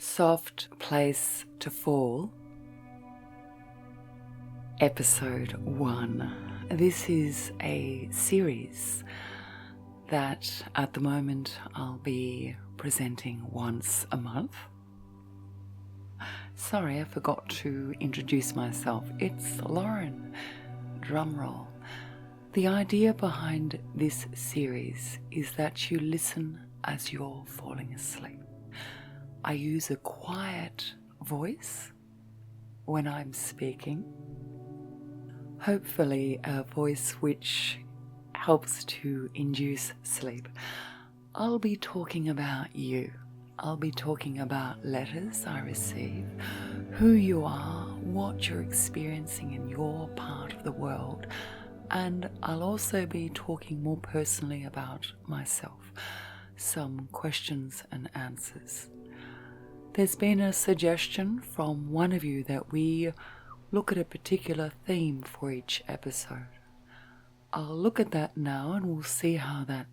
Soft Place to Fall, Episode 1. This is a series that at the moment I'll be presenting once a month. Sorry, I forgot to introduce myself. It's Lauren. Drumroll. The idea behind this series is that you listen as you're falling asleep. I use a quiet voice when I'm speaking, hopefully a voice which helps to induce sleep. I'll be talking about you. I'll be talking about letters I receive, who you are, what you're experiencing in your part of the world, and I'll also be talking more personally about myself, some questions and answers. There's been a suggestion from one of you that we look at a particular theme for each episode. I'll look at that now and we'll see how that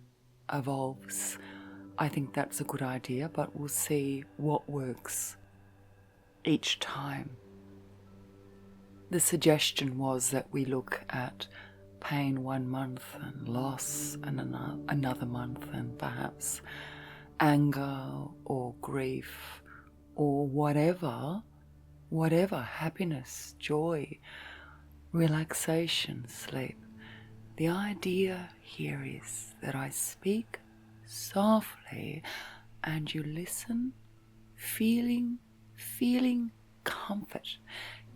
evolves. I think that's a good idea, but we'll see what works each time. The suggestion was that we look at pain one month and loss and another month, and perhaps anger or grief or whatever, happiness, joy, relaxation, sleep. The idea here is that I speak softly and you listen, feeling comfort.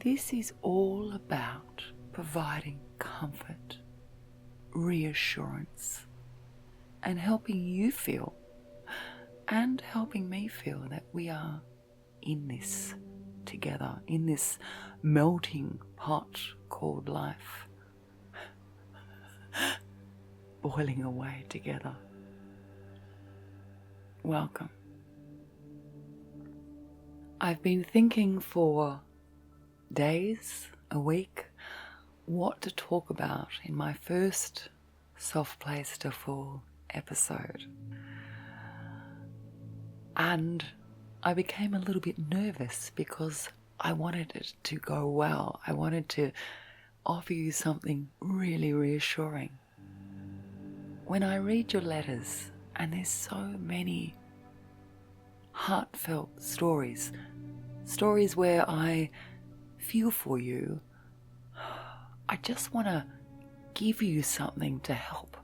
This is all about providing comfort, reassurance, and helping you feel and helping me feel that we are in this together, in this melting pot called life, boiling away together. Welcome. I've been thinking for days, a week, what to talk about in my first Soft Place to Fall episode. And I became a little bit nervous because I wanted it to go well. I wanted to offer you something really reassuring. When I read your letters, and there's so many heartfelt stories where I feel for you, I just want to give you something to help,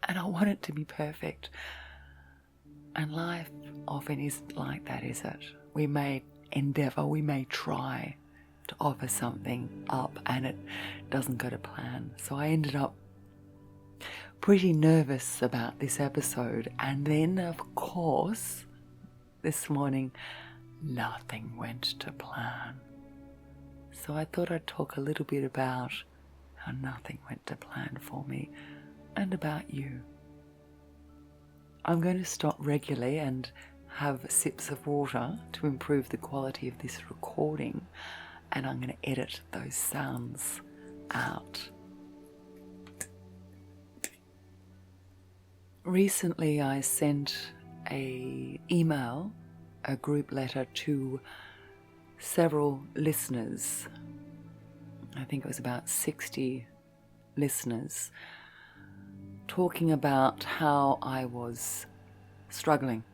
and I want it to be perfect. And life often isn't like that, is it? We may endeavour, we may try to offer something up and it doesn't go to plan. So I ended up pretty nervous about this episode, and then of course this morning nothing went to plan. So I thought I'd talk a little bit about how nothing went to plan for me and about you. I'm going to stop regularly and have sips of water to improve the quality of this recording, and I'm going to edit those sounds out. Recently I sent a group letter to several listeners. I think it was about 60 listeners, talking about how I was struggling,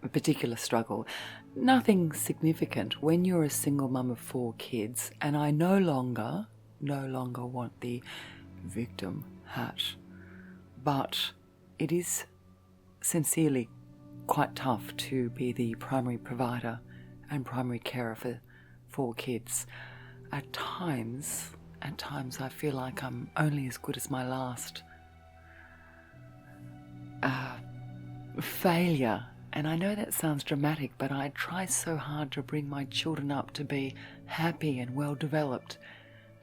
a particular struggle. Nothing significant when you're a single mum of 4 kids, and I no longer want the victim hat, but it is sincerely quite tough to be the primary provider and primary carer for 4 kids. At times I feel like I'm only as good as my last failure. And I know that sounds dramatic, but I try so hard to bring my children up to be happy and well developed,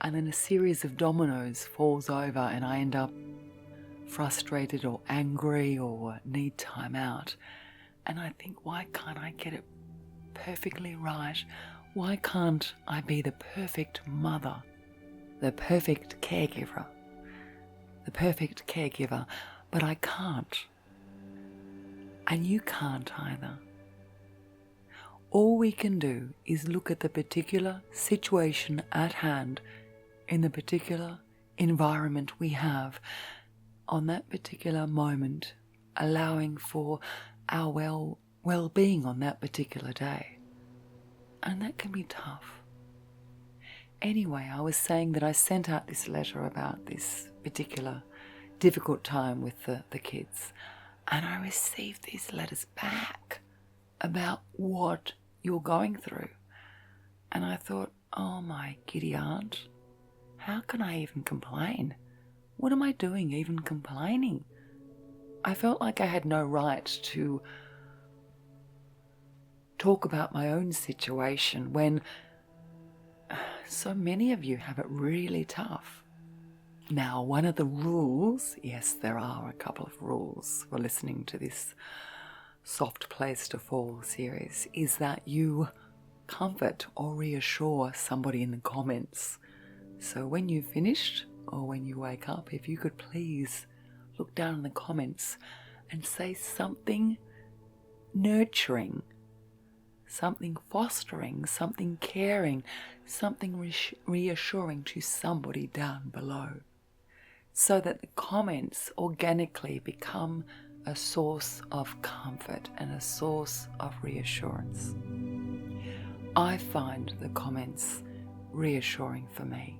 and then a series of dominoes falls over and I end up frustrated or angry or need time out. And I think, why can't I get it perfectly right? Why can't I be the perfect mother, the perfect caregiver? But I can't. And you can't either. all we can do is look at the particular situation at hand in the particular environment we have on that particular moment, allowing for our well-being on that particular day. And that can be tough. Anyway, I was saying that I sent out this letter about this particular difficult time with the kids, and I received these letters back about what you're going through. And I thought, oh my giddy aunt, how can I even complain? What am I doing even complaining? I felt like I had no right to talk about my own situation when so many of you have it really tough. Now, one of the rules, yes, there are a couple of rules for listening to this Soft Place to Fall series, is that you comfort or reassure somebody in the comments. So when you've finished or when you wake up, if you could please look down in the comments and say something nurturing, something fostering, something caring, something reassuring to somebody down below, so that the comments organically become a source of comfort and a source of reassurance. I find the comments reassuring for me.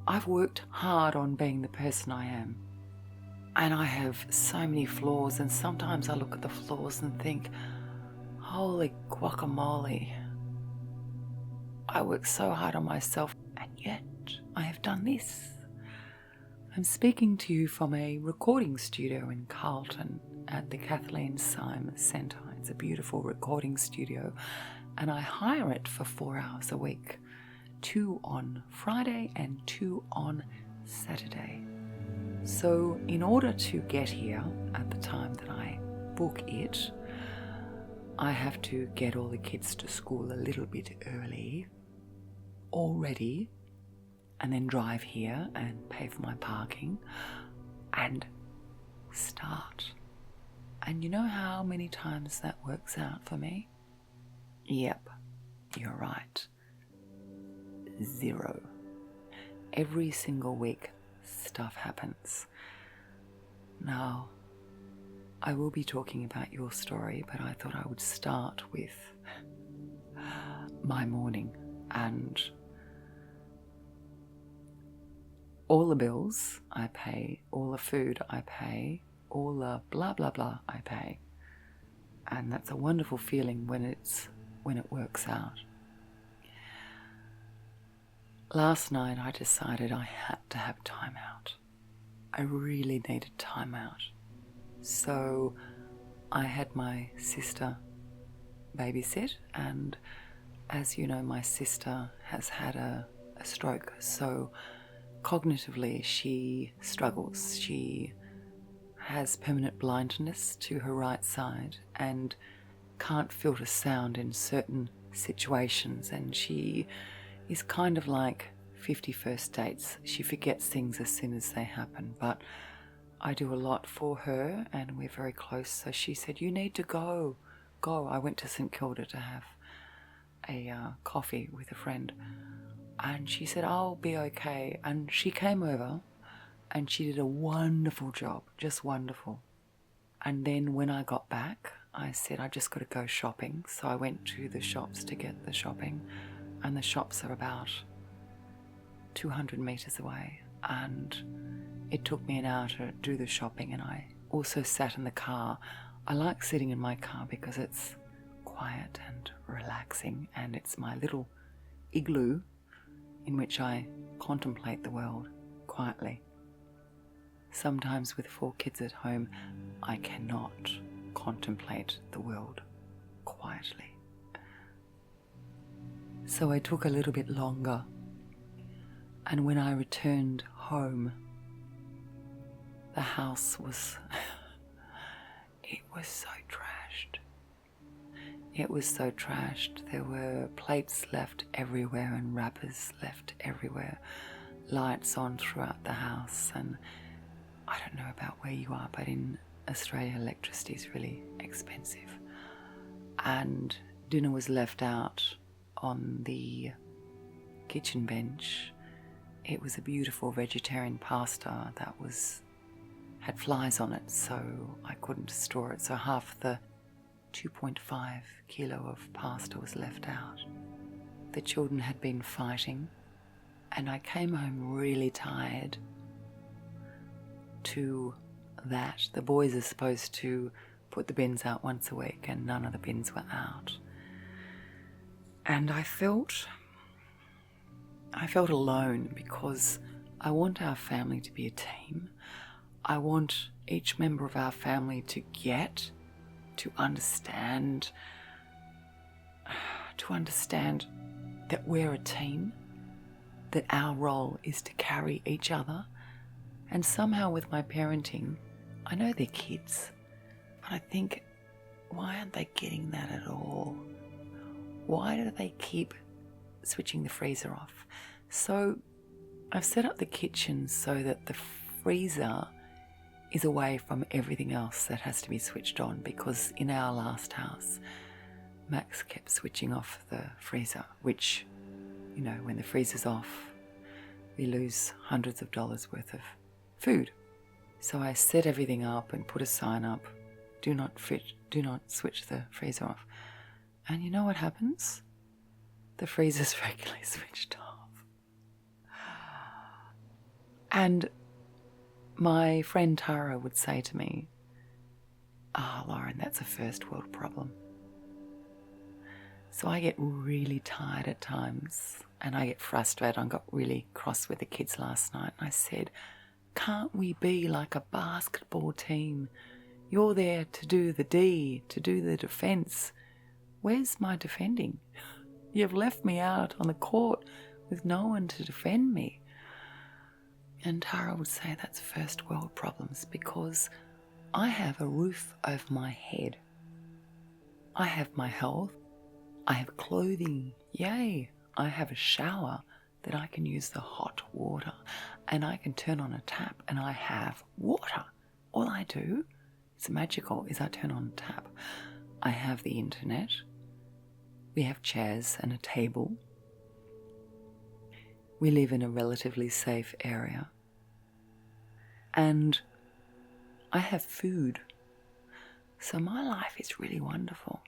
I've worked hard on being the person I am, and I have so many flaws, and sometimes I look at the flaws and think, holy guacamole, I work so hard on myself, and yet I have done this. I'm speaking to you from a recording studio in Carlton at the Kathleen Syme Centre. It's a beautiful recording studio, and I hire it for 4 hours a week, 2 on Friday and 2 on Saturday. So in order to get here at the time that I book it, I have to get all the kids to school a little bit early already, and then drive here and pay for my parking and start. And you know how many times that works out for me? Yep, you're right. 0. Every single week, stuff happens. Now, I will be talking about your story, but I thought I would start with my morning and all the bills I pay, all the food I pay, all the blah blah blah I pay. And that's a wonderful feeling when it works out. Last night I decided I had to have time out. I really needed time out. So I had my sister babysit, and as you know, my sister has had a stroke, so cognitively she struggles. She has permanent blindness to her right side and can't filter sound in certain situations, and she is kind of like 50 First Dates. She forgets things as soon as they happen, but I do a lot for her and we're very close. So she said, you need to go. I went to St Kilda to have a coffee with a friend, and she said, I'll be okay. And she came over and she did a wonderful job, just wonderful. And then when I got back, I said, I just got to go shopping. So I went to the shops to get the shopping, and the shops are about 200 meters away. And it took me an hour to do the shopping, and I also sat in the car. I like sitting in my car because it's quiet and relaxing, and it's my little igloo in which I contemplate the world quietly. Sometimes with 4 kids at home, I cannot contemplate the world quietly. So I took a little bit longer, and when I returned home, the house was, it was so trashed. It was so trashed. There were plates left everywhere and wrappers left everywhere, lights on throughout the house, and I don't know about where you are, but in Australia electricity is really expensive. and dinner was left out on the kitchen bench. It was a beautiful vegetarian pasta that had flies on it, so I couldn't store it. So half the 2.5 kilo of pasta was left out. The children had been fighting, and I came home really tired to that. The boys are supposed to put the bins out once a week, and none of the bins were out. And I felt alone, because I want our family to be a team. I want each member of our family to understand that we're a team, that our role is to carry each other. And somehow with my parenting, I know they're kids, but I think, why aren't they getting that at all? Why do they keep switching the freezer off? So I've set up the kitchen so that the freezer is away from everything else that has to be switched on, because in our last house, Max kept switching off the freezer, which, when the freezer's off, we lose hundreds of dollars worth of food. So I set everything up and put a sign up, do not switch the freezer off. And you know what happens? The freezer's regularly switched off. And my friend Tara would say to me, Lauren, that's a first world problem. So I get really tired at times, and I get frustrated. I got really cross with the kids last night, and I said, can't we be like a basketball team? You're there to do the D, to do the defense. Where's my defending? You've left me out on the court with no one to defend me. And Tara would say that's first world problems, because I have a roof over my head. I have my health. I have clothing. Yay. I have a shower that I can use the hot water, and I can turn on a tap and I have water. All I do, it's magical, is I turn on a tap. I have the internet. We have chairs and a table. We live in a relatively safe area. And I have food. So my life is really wonderful.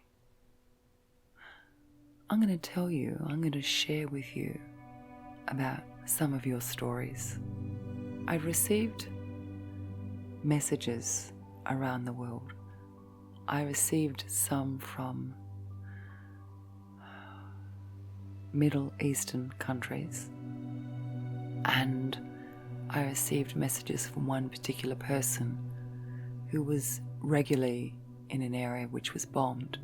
I'm going to share with you about some of your stories. I received messages around the world. I received some from Middle Eastern countries, and I received messages from one particular person who was regularly in an area which was bombed,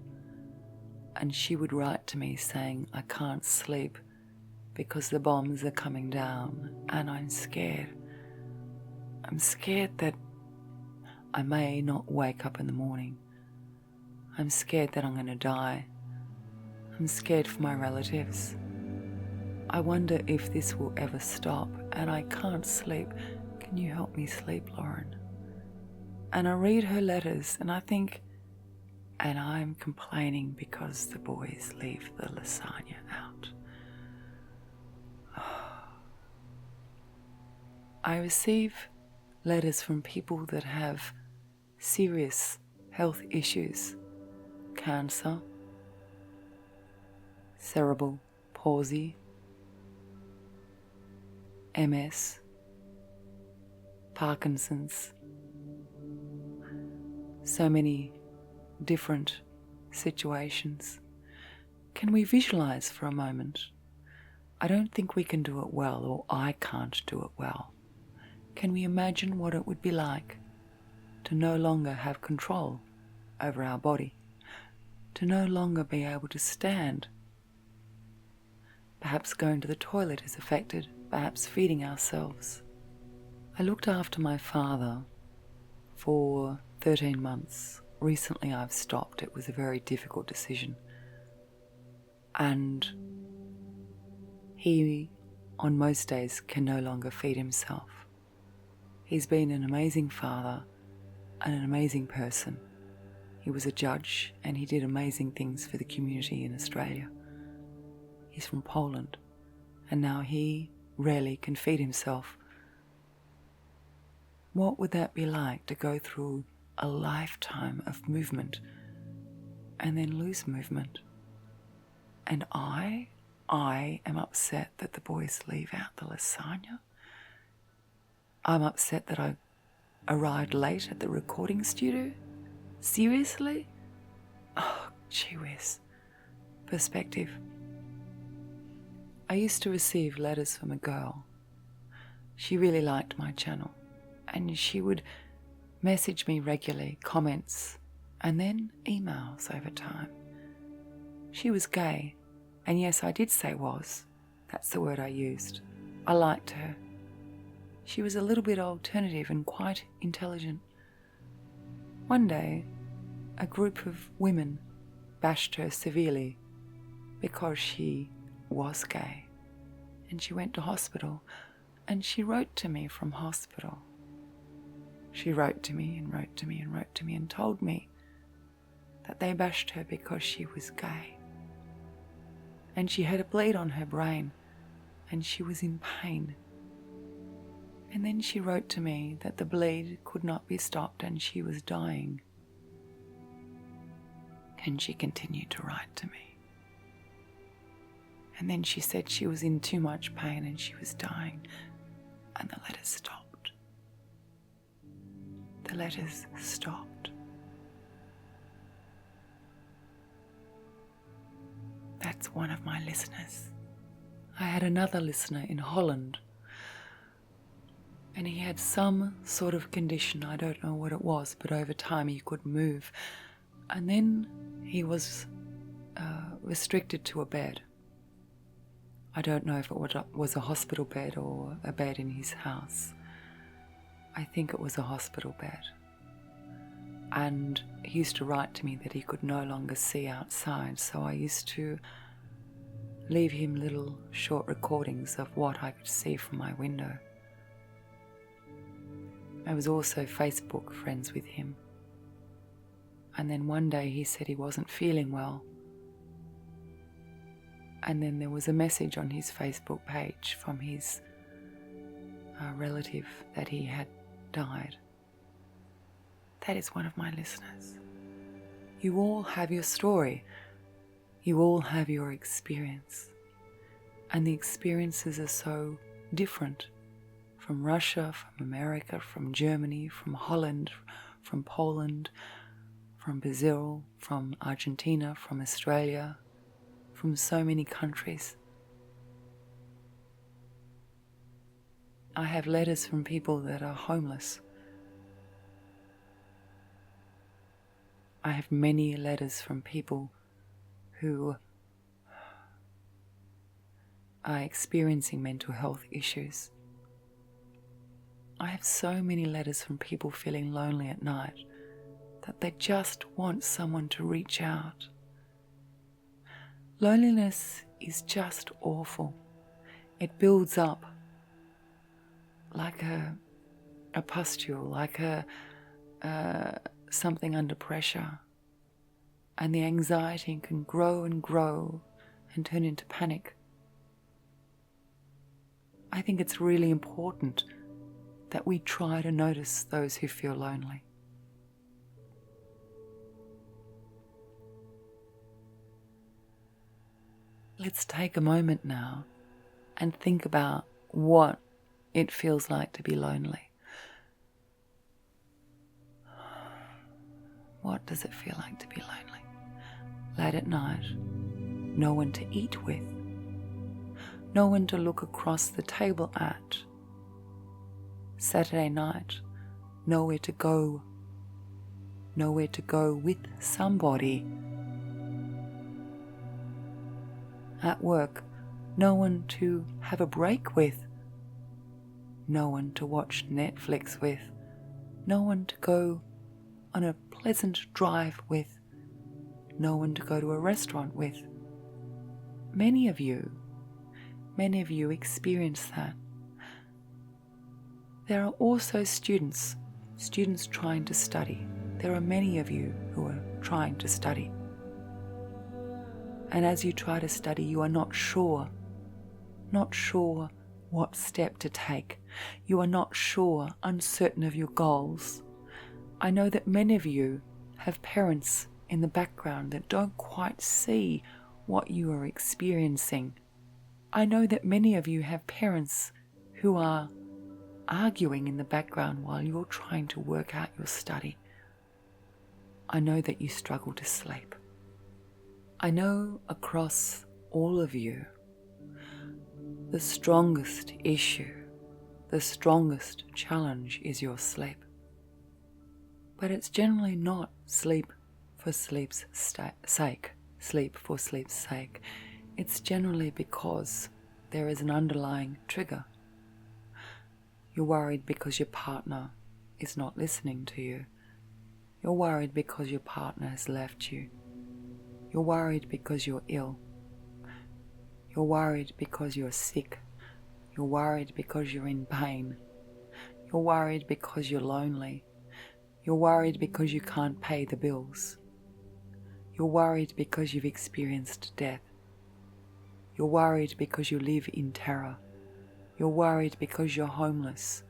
and she would write to me saying, I can't sleep because the bombs are coming down and I'm scared. I'm scared that I may not wake up in the morning. I'm scared that I'm going to die. I'm scared for my relatives. I wonder if this will ever stop, and I can't sleep. Can you help me sleep, Lauren? And I read her letters and I think, and I'm complaining because the boys leave the lasagna out. I receive letters from people that have serious health issues, cancer, cerebral palsy, MS, Parkinson's, so many different situations. Can we visualize for a moment? I don't think we can do it well, or I can't do it well. Can we imagine what it would be like to no longer have control over our body, to no longer be able to stand? Perhaps going to the toilet is affected, perhaps feeding ourselves. I looked after my father for 13 months. Recently I've stopped. It was a very difficult decision. And he, on most days, can no longer feed himself. He's been an amazing father and an amazing person. He was a judge and he did amazing things for the community in Australia. He's from Poland, and now he rarely can feed himself. What would that be like to go through a lifetime of movement and then lose movement? And I am upset that the boys leave out the lasagna. I'm upset that I arrived late at the recording studio. Seriously? Oh, gee whiz. Perspective. I used to receive letters from a girl. She really liked my channel, and she would message me regularly, comments, and then emails over time. She was gay, and yes, I did say was. That's the word I used. I liked her. She was a little bit alternative and quite intelligent. One day, a group of women bashed her severely because she was gay, and she went to hospital, and she wrote to me from hospital. She wrote to me and wrote to me and wrote to me and told me that they bashed her because she was gay, and she had a bleed on her brain and she was in pain. And then she wrote to me that the bleed could not be stopped and she was dying. And she continued to write to me. And then she said she was in too much pain and she was dying, and the letters stopped. The letters stopped. That's one of my listeners. I had another listener in Holland, and he had some sort of condition. I don't know what it was, but over time he could move. And then he was restricted to a bed. I don't know if it was a hospital bed or a bed in his house. I think it was a hospital bed. And he used to write to me that he could no longer see outside, so I used to leave him little short recordings of what I could see from my window. I was also Facebook friends with him. And then one day he said he wasn't feeling well. And then there was a message on his Facebook page from his relative that he had died. That is one of my listeners. You all have your story. You all have your experience. And the experiences are so different. From Russia, from America, from Germany, from Holland, from Poland, from Brazil, from Argentina, from Australia, from so many countries. I have letters from people that are homeless. I have many letters from people who are experiencing mental health issues. I have so many letters from people feeling lonely at night that they just want someone to reach out. Loneliness is just awful. It builds up like a pustule, like something under pressure. And the anxiety can grow and grow and turn into panic. I think it's really important that we try to notice those who feel lonely. Let's take a moment now and think about what it feels like to be lonely. What does it feel like to be lonely? Late at night, no one to eat with, no one to look across the table at. Saturday night, nowhere to go with somebody. At work, no one to have a break with, no one to watch Netflix with, no one to go on a pleasant drive with, no one to go to a restaurant with. Many of you experience that. There are also students trying to study. There are many of you who are trying to study. And as you try to study, you are not sure what step to take. You are not sure, uncertain of your goals. I know that many of you have parents in the background that don't quite see what you are experiencing. I know that many of you have parents who are arguing in the background while you're trying to work out your study. I know that you struggle to sleep. I know across all of you, the strongest issue, the strongest challenge is your sleep. But it's generally not sleep for sleep's sake. It's generally because there is an underlying trigger. You're worried because your partner is not listening to you. You're worried because your partner has left you. You're worried because you're ill. You're worried because you're sick. You're worried because you're in pain. You're worried because you're lonely. You're worried because you can't pay the bills. You're worried because you've experienced death. You're worried because you live in terror. You're worried because you're homeless.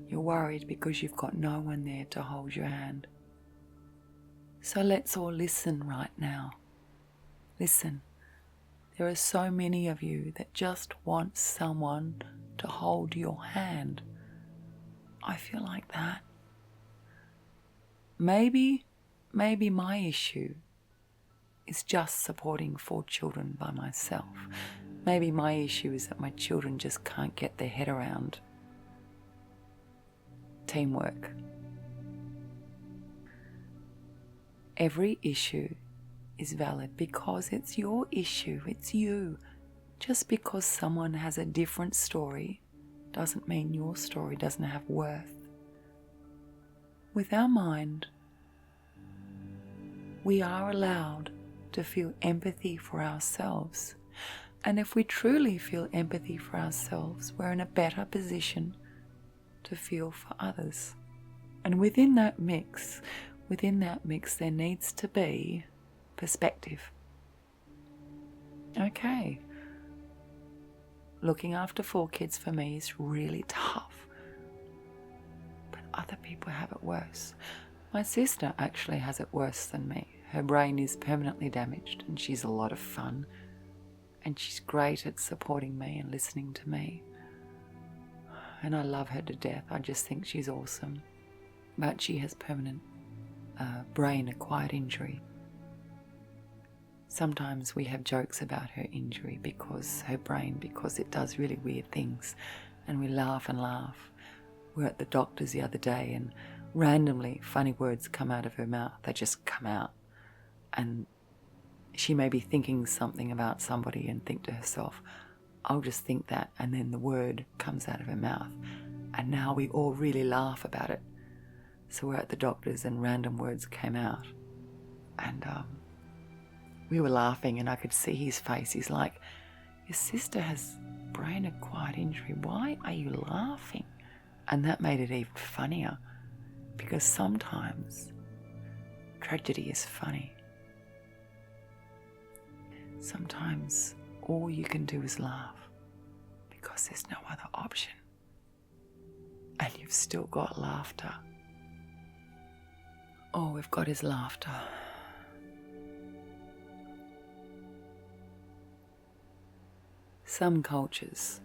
You're worried because you've got no one there to hold your hand. So let's all listen right now. Listen. There are so many of you that just want someone to hold your hand. I feel like that. Maybe my issue is just supporting 4 children by myself. Maybe my issue is that my children just can't get their head around teamwork. Every issue is valid because it's your issue, it's you. Just because someone has a different story doesn't mean your story doesn't have worth. With our mind, we are allowed to feel empathy for ourselves. And if we truly feel empathy for ourselves, we're in a better position to feel for others. And within that mix, there needs to be perspective. Okay, looking after 4 kids for me is really tough, but other people have it worse. My sister actually has it worse than me. Her brain is permanently damaged and she's a lot of fun and she's great at supporting me and listening to me. And I love her to death. I just think she's awesome. But she has permanent brain-acquired injury. Sometimes we have jokes about her injury because it does really weird things, and we laugh and laugh. We were at the doctor's the other day and randomly funny words come out of her mouth. They just come out, and she may be thinking something about somebody and think to herself, I'll just think that, and then the word comes out of her mouth, and now we all really laugh about it. So we're at the doctor's and random words came out, and we were laughing and I could see his face. He's like, your sister has brain-acquired injury. Why are you laughing? And that made it even funnier, because sometimes tragedy is funny. Sometimes all you can do is laugh because there's no other option. And you've still got laughter. All we've got is laughter. Some cultures,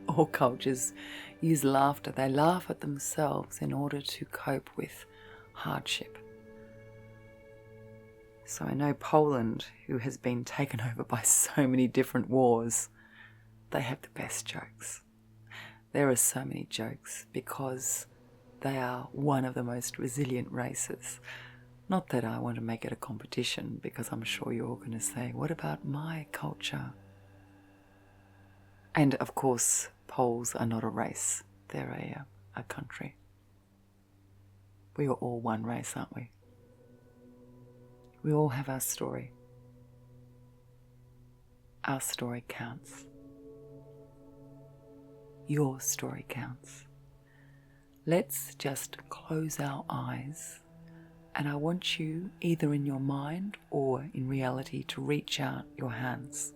all cultures, use laughter. They laugh at themselves in order to cope with hardship. So I know Poland, who has been taken over by so many different wars, they have the best jokes. There are so many jokes because they are one of the most resilient races. Not that I want to make it a competition, because I'm sure you're all going to say, what about my culture? And of course, Poles are not a race. They're a country. We are all one race, aren't we? We all have our story. Our story counts. Your story counts. Let's just close our eyes And I want you, either in your mind or in reality, to reach out your hands.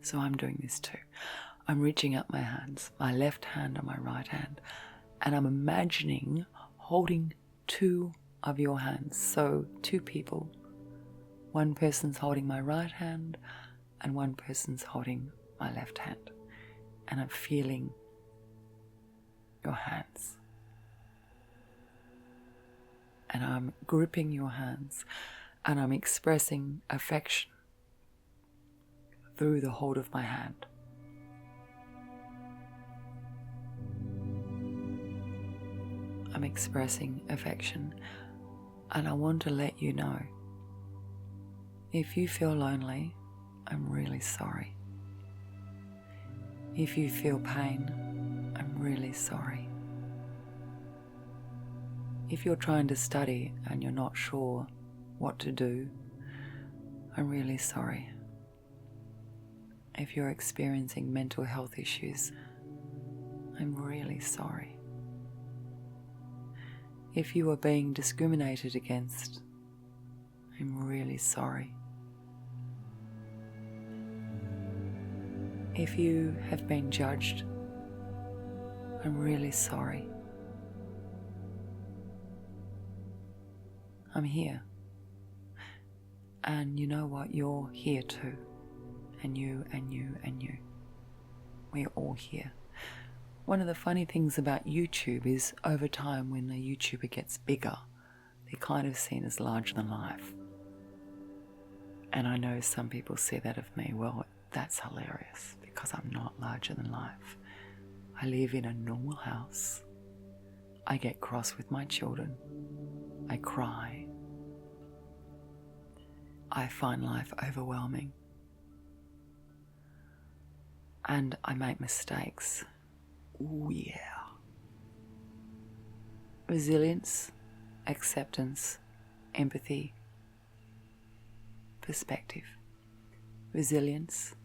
So I'm doing this too. I'm reaching out my hands, my left hand and my right hand, and I'm imagining holding two of your hands. So two people. One person's holding my right hand and one person's holding my left hand. And I'm feeling your hands. And I'm gripping your hands and I'm expressing affection through the hold of my hand. I'm expressing affection, and I want to let you know, if you feel lonely, I'm really sorry. If you feel pain, I'm really sorry. If you're trying to study and you're not sure what to do, I'm really sorry. If you're experiencing mental health issues, I'm really sorry. If you are being discriminated against, I'm really sorry. If you have been judged, I'm really sorry. I'm here. And you know what? You're here too. And you, and you, and you. We're all here. One of the funny things about YouTube is over time when a YouTuber gets bigger, they're kind of seen as larger than life. And I know some people say that of me. Well, that's hilarious because I'm not larger than life. I live in a normal house. I get cross with my children. I cry. I find life overwhelming. And I make mistakes. Ooh, yeah. Resilience, acceptance, empathy, perspective. Resilience,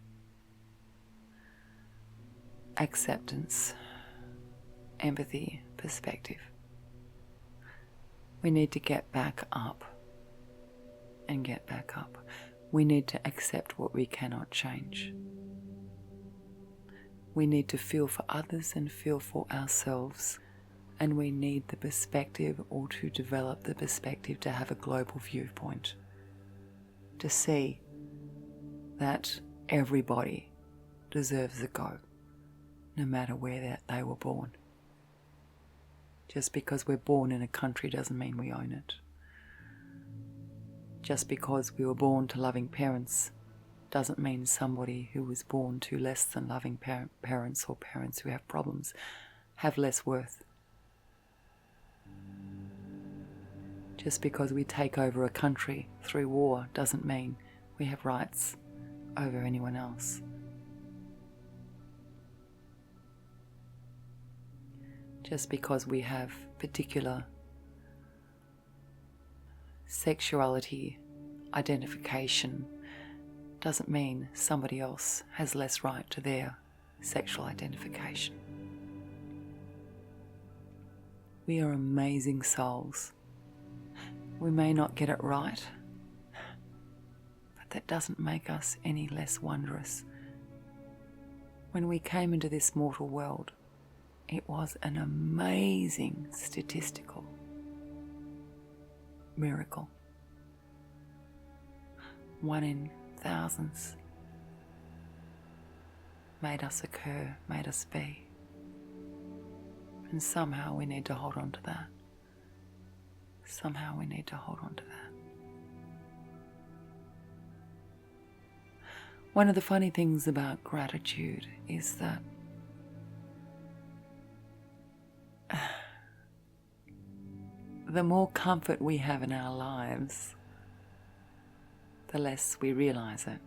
acceptance, empathy, perspective. We need to get back up and get back up. We need to accept what we cannot change. We need to feel for others and feel for ourselves. And we need the perspective, or to develop the perspective, to have a global viewpoint. To see that everybody deserves a go, no matter where they were born. Just because we're born in a country doesn't mean we own it. Just because we were born to loving parents doesn't mean somebody who was born to less than loving parents, or parents who have problems, have less worth. Just because we take over a country through war doesn't mean we have rights over anyone else. Just because we have particular sexuality identification doesn't mean somebody else has less right to their sexual identification. We are amazing souls. We may not get it right, but that doesn't make us any less wondrous. When we came into this mortal world, it was an amazing statistical miracle. 1 in thousands made us occur, made us be. And somehow we need to hold on to that. Somehow we need to hold on to that. One of the funny things about gratitude is that the more comfort we have in our lives, the less we realize it.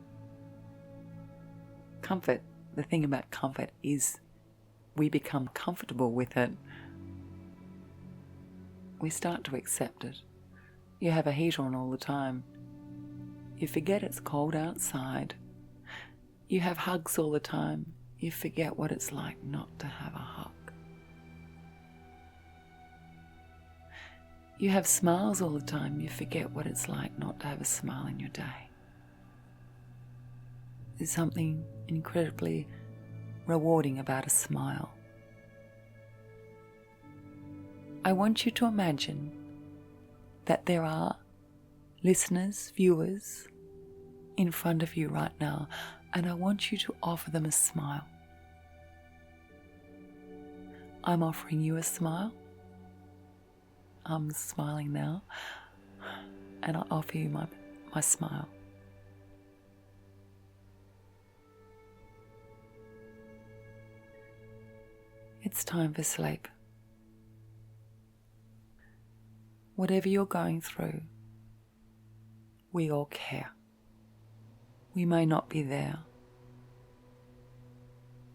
Comfort, the thing about comfort is we become comfortable with it. We start to accept it. You have a heater on all the time. You forget it's cold outside. You have hugs all the time. You forget what it's like not to have a hug. You have smiles all the time. You forget what it's like not to have a smile in your day. There's something incredibly rewarding about a smile. I want you to imagine that there are listeners, viewers in front of you right now, and I want you to offer them a smile. I'm offering you a smile. I'm smiling now, and I offer you my smile. It's time for sleep. Whatever you're going through, we all care. We may not be there.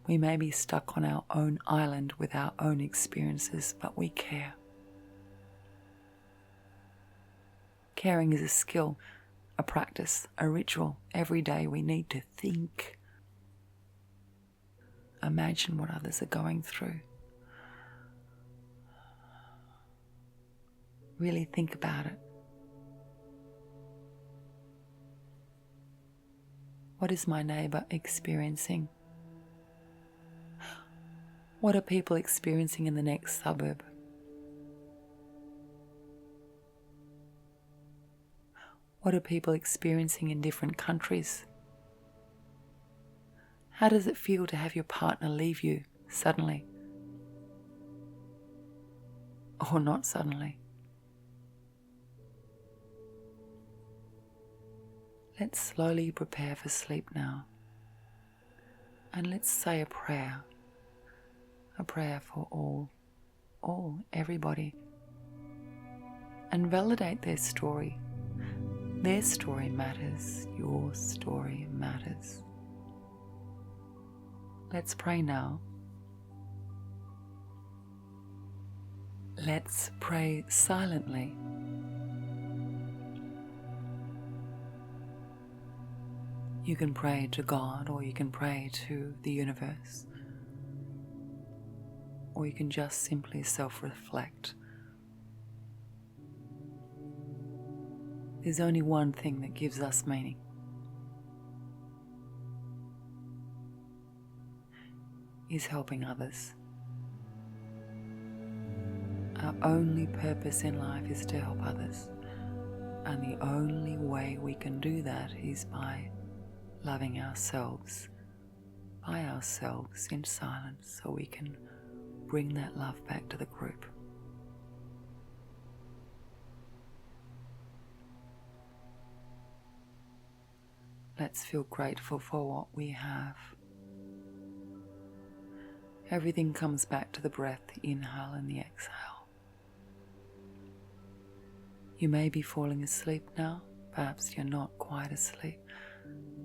We may be stuck on our own island with our own experiences, but we care. Caring is a skill, a practice, a ritual. Every day we need to think. Imagine what others are going through. Really think about it. What is my neighbour experiencing? What are people experiencing in the next suburb? What are people experiencing in different countries? How does it feel to have your partner leave you suddenly? Or not suddenly? Let's slowly prepare for sleep now. And let's say a prayer for everybody. And validate their story. Their story matters. Your story matters. Let's pray now. Let's pray silently. You can pray to God, or you can pray to the universe, or you can just simply self-reflect. There's only one thing that gives us meaning. Is helping others. Our only purpose in life is to help others. And the only way we can do that is by loving ourselves, by ourselves in silence, so we can bring that love back to the group. Let's feel grateful for what we have. Everything comes back to the breath, the inhale and the exhale. You may be falling asleep now, perhaps you're not quite asleep.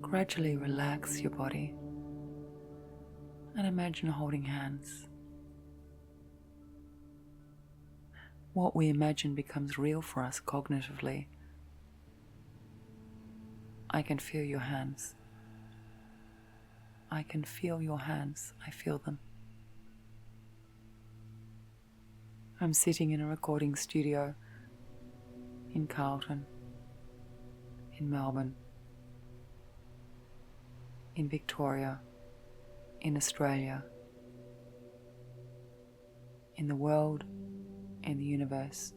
Gradually relax your body and imagine holding hands. What we imagine becomes real for us cognitively. I can feel your hands. I can feel your hands. I feel them. I'm sitting in a recording studio in Carlton, in Melbourne, in Victoria, in Australia, in the world, in the universe.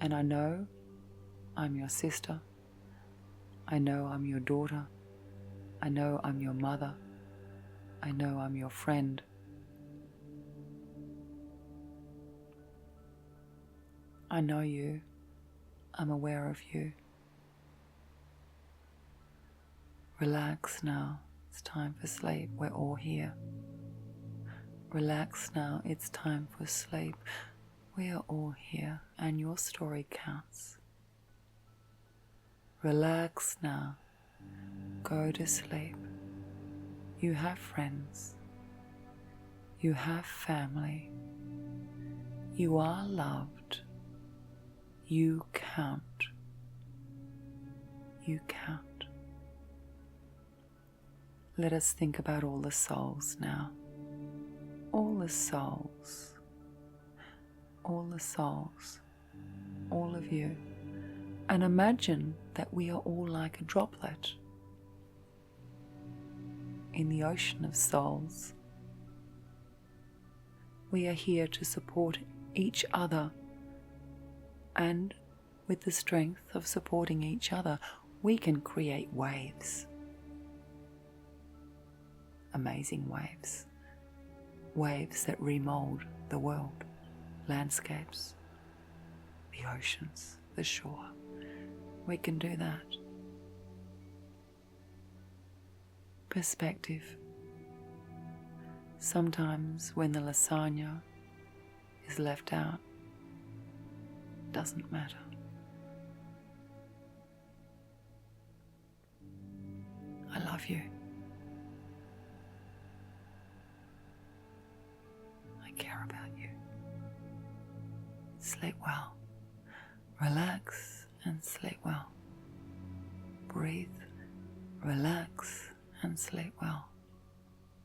And I know I'm your sister. I know I'm your daughter. I know I'm your mother. I know I'm your friend. I know you. I'm aware of you. Relax now. It's time for sleep. We're all here. Relax now. It's time for sleep. We are all here, and your story counts. Relax now. Go to sleep. You have friends. You have family. You are loved. You count. You count. Let us think about all the souls now. All the souls. All the souls. all of you, and imagine that we are all like a droplet in the ocean of souls. We are here to support each other, and with the strength of supporting each other, we can create waves. Amazing waves. Waves that remold the world, landscapes, the oceans, the shore. We can do that. Perspective. Sometimes when the lasagna is left out, it doesn't matter. I love you. I care about you. Sleep well. Relax and sleep well. Breathe. Relax and sleep well.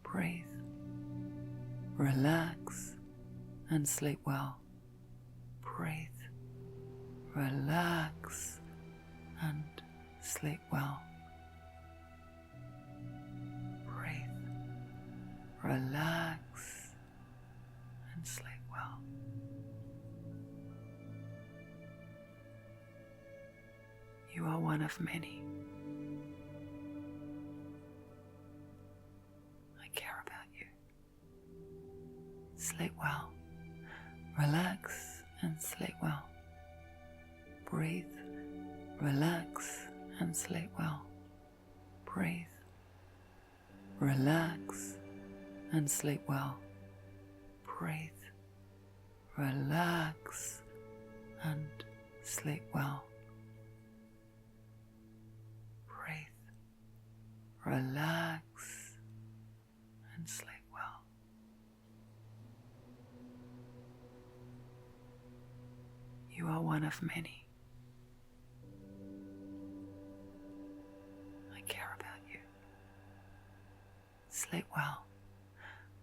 Breathe. Relax and sleep well. Breathe. Relax and sleep well. Breathe. Relax and sleep well. You are one of many. I care about you. Sleep well. Relax and sleep well. Breathe. Relax and sleep well. Breathe. Relax and sleep well. Breathe. Relax and sleep well. Breathe. Relax and sleep well. You are one of many. I care about you. Sleep well.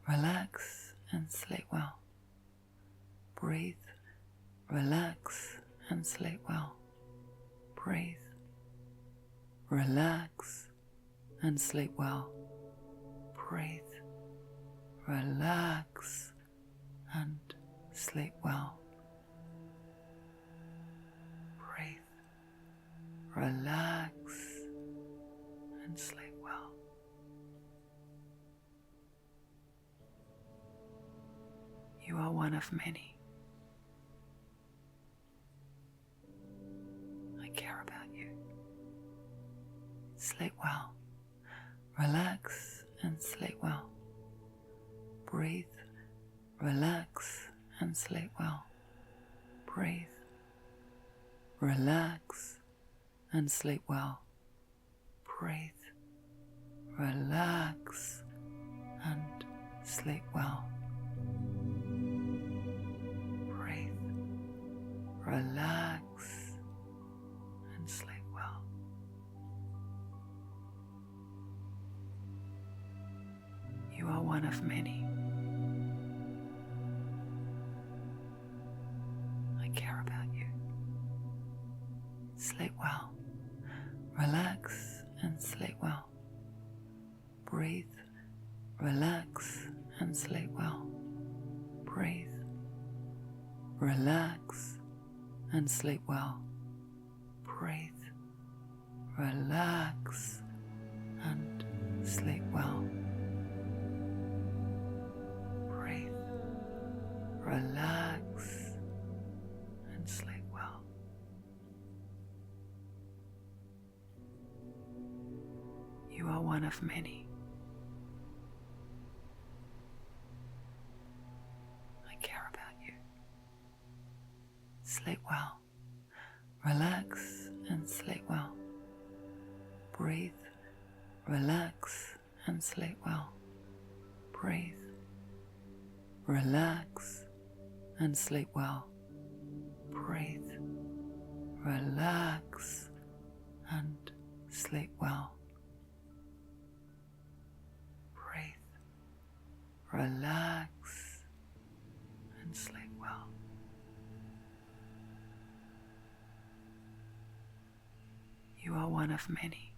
Relax and sleep well. Breathe. Relax and sleep well. Breathe. Relax and sleep well. Breathe. Relax and sleep well. Breathe. Relax and sleep well. You are one of many. I care about you. Sleep well. Relax and sleep well. Breathe. Relax and sleep well. Breathe. Relax and sleep well. Breathe. Relax and sleep well. Breathe. Relax and sleep well. You are one of many. I care about you. Sleep well. Relax and sleep well. Breathe. Relax and sleep well. Breathe. Relax and sleep well. Breathe. Relax and sleep well. Breathe. Relax and sleep well. You are one of many. I care about you. Sleep well. Relax and sleep well. Breathe. Relax and sleep well. Breathe. Relax and sleep well. Breathe. Relax and sleep well. Breathe. Relax and sleep well. You are one of many.